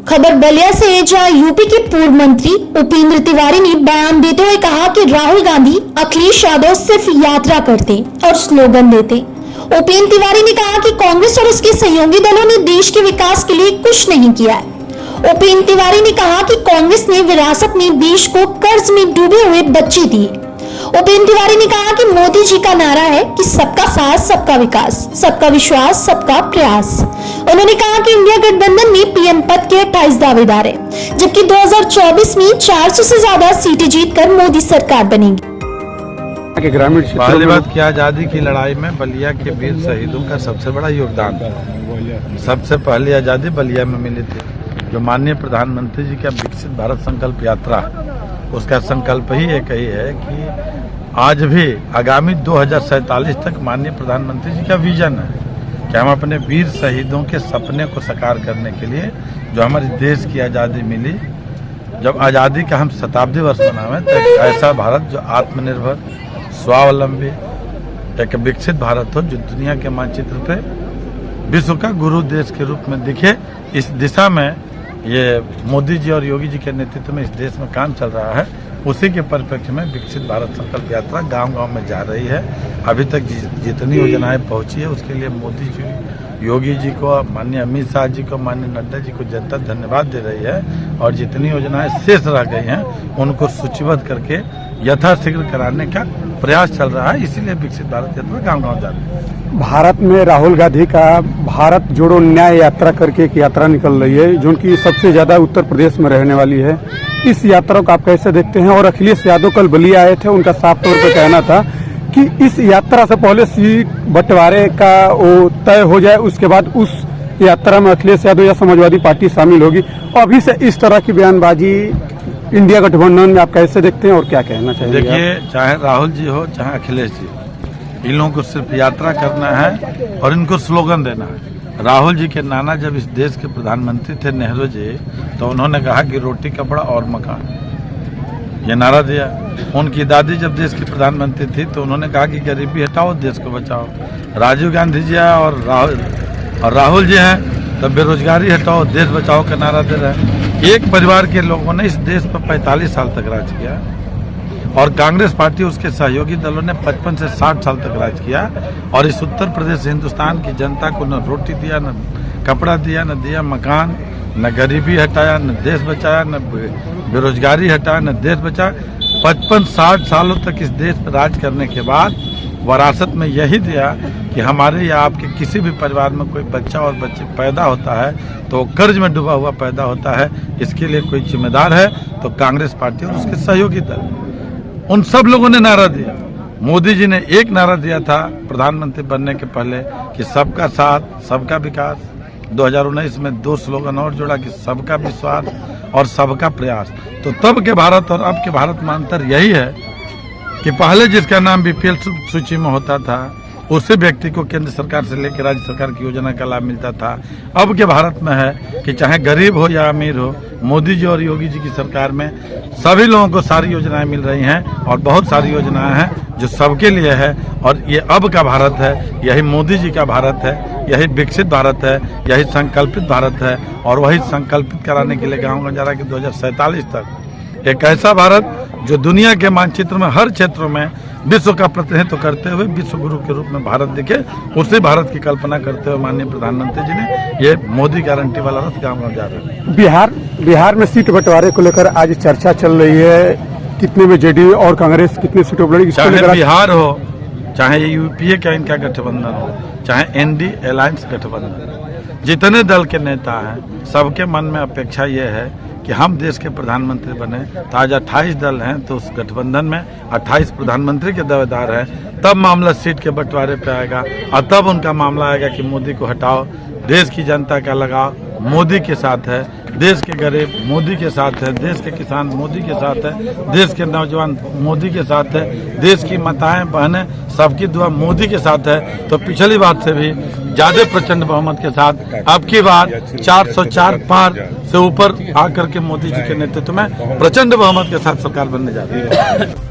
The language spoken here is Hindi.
खबर बलिया से है, जहां यूपी के पूर्व मंत्री उपेंद्र तिवारी ने बयान देते हुए कहा कि राहुल गांधी अखिलेश यादव सिर्फ यात्रा करते और स्लोगन देते। उपेंद्र तिवारी ने कहा कि कांग्रेस और उसके सहयोगी दलों ने देश के विकास के लिए कुछ नहीं किया है। उपेंद्र तिवारी ने कहा कि कांग्रेस ने विरासत में देश को कर्ज में डूबे हुए बच्चे दिए। उपेंद्र तिवारी ने कहा कि मोदी जी का नारा है कि सबका साथ, सबका विकास, सबका विश्वास, सबका प्रयास। उन्होंने कहा कि इंडिया गठबंधन में पीएम पद के 28 दावेदार है, जबकि 2024 में 400 से ज्यादा सीटें जीतकर मोदी सरकार बनेगी। ग्रामीण पहली बात की आजादी की लड़ाई में बलिया के वीर शहीदों का सबसे बड़ा योगदान था। सबसे पहली आजादी बलिया में मिली थी। जो माननीय प्रधानमंत्री जी का विकसित भारत संकल्प यात्रा, उसका संकल्प ही एक ही है कि आज भी आगामी 2047 तक माननीय प्रधानमंत्री जी का विजन है कि हम अपने वीर शहीदों के सपने को साकार करने के लिए, जो हमारे देश की आज़ादी मिली, जब आज़ादी का हम शताब्दी वर्ष मनावें, तो एक ऐसा भारत जो आत्मनिर्भर, स्वावलंबी, एक विकसित भारत हो, जो दुनिया के मानचित्र पे विश्व का गुरु देश के रूप में दिखे। इस दिशा में ये मोदी जी और योगी जी के नेतृत्व में इस देश में काम चल रहा है। उसी के परिप्रेक्ष्य में विकसित भारत संकल्प यात्रा गांव-गांव में जा रही है। अभी तक जितनी योजनाएं पहुंची है, उसके लिए मोदी जी, योगी जी को, माननीय अमित शाह जी को, माननीय नड्डा जी को जनता धन्यवाद दे रही है। और जितनी योजनाएं शेष रह गई हैं, उनको सूचीबद्ध करके यथाशीघ्र कराने का प्रयास चल रहा है। इसीलिए विकसित भारत यात्रा गाँव-गाँव जा रही है। भारत में राहुल गांधी का भारत जोड़ो न्याय यात्रा करके एक यात्रा निकल रही है, जो उनकी सबसे ज्यादा उत्तर प्रदेश में रहने वाली है। इस यात्रा को आप कैसे देखते हैं? और अखिलेश यादव कल बलिया आए थे, उनका साफ तौर पर कहना था कि इस यात्रा से पहले सीट बंटवारे का वो तय हो जाए, उसके बाद उस यात्रा में अखिलेश यादव या समाजवादी पार्टी शामिल होगी। अभी से इस तरह की बयानबाजी इंडिया गठबंधन में आप कैसे देखते हैं और क्या कहना चाहिए? देखिए, चाहे राहुल जी हो, चाहे अखिलेश जी, इन लोगों को सिर्फ यात्रा करना है और इनको स्लोगन देना है। राहुल जी के नाना जब इस देश के प्रधानमंत्री थे, नेहरू जी, तो उन्होंने कहा कि रोटी, कपड़ा और मकान, ये नारा दिया। उनकी दादी जब देश की प्रधानमंत्री थी, तो उन्होंने कहा कि गरीबी हटाओ, देश को बचाओ। राजीव गांधी जी और राहुल जी हैं, तो बेरोजगारी हटाओ, देश बचाओ का नारा दे रहे हैं। एक परिवार के लोगों ने इस देश पर 45 साल तक राज किया, और कांग्रेस पार्टी, उसके सहयोगी दलों ने 55 से 60 साल तक राज किया। और इस उत्तर प्रदेश हिंदुस्तान की जनता को न रोटी दिया, न कपड़ा दिया, न दिया मकान, न गरीबी हटाया, न देश बचाया, न बेरोजगारी हटाया, न देश बचाया। 55-60 सालों तक इस देश पर राज करने के बाद विरासत में यही दिया कि हमारे या आपके किसी भी परिवार में कोई बच्चा और बच्ची पैदा होता है, तो कर्ज में डूबा हुआ पैदा होता है। इसके लिए कोई जिम्मेदार है तो कांग्रेस पार्टी और उसके सहयोगी दल। उन सब लोगों ने नारा दिया। मोदी जी ने एक नारा दिया था प्रधानमंत्री बनने के पहले कि सबका साथ, सबका विकास। 2019 में 2 स्लोगन और जोड़ा कि सबका विश्वास और सबका प्रयास। तो तब के भारत और अब के भारत में अंतर यही है कि पहले जिसका नाम बीपीएल सूची में होता था, उसी व्यक्ति को केंद्र सरकार से लेकर राज्य सरकार की योजना का लाभ मिलता था। अब के भारत में है कि चाहे गरीब हो या अमीर हो, मोदी जी और योगी जी की सरकार में सभी लोगों को सारी योजनाएं मिल रही हैं, और बहुत सारी योजनाएं हैं जो सबके लिए है। और ये अब का भारत है, यही मोदी जी का भारत है, यही विकसित भारत है, यही संकल्पित भारत है। और वही संकल्पित कराने के लिए गाँव जा रहा है कि 2047 तक एक ऐसा भारत जो दुनिया के मानचित्र में हर क्षेत्रों में विश्व का प्रतिनिधित्व करते हुए विश्व गुरु के रूप में भारत दिखे, उसी भारत की कल्पना करते हुए माननीय प्रधानमंत्री जी ने ये मोदी गारंटी वाला रथ गाँव जा रहे हैं। बिहार में सीट बंटवारे को लेकर आज चर्चा चल रही है। कितने में जेडीयू और कांग्रेस कितनी सीटों पर लड़ेगी? चाहे बिहार हो, चाहे यूपीए का इनका गठबंधन हो, चाहे एनडी अलायंस गठबंधन, जितने दल के नेता हैं, सबके मन में अपेक्षा ये है कि हम देश के प्रधानमंत्री बने। तो आज 28 दल हैं, तो उस गठबंधन में 28 प्रधानमंत्री के दावेदार हैं। तब मामला सीट के बंटवारे पे आएगा, और तब उनका मामला आएगा कि मोदी को हटाओ। देश की जनता का लगाव मोदी के साथ है, देश के गरीब मोदी के साथ है, देश के किसान मोदी के साथ है, देश के नौजवान मोदी के साथ है, देश की माताएं बहनें सबकी दुआ मोदी के साथ है। तो पिछली बार से भी ज्यादा प्रचंड बहुमत के साथ अब की बार 404 पार से ऊपर आकर के मोदी जी के नेतृत्व में प्रचंड बहुमत के साथ सरकार बनने जा रही है।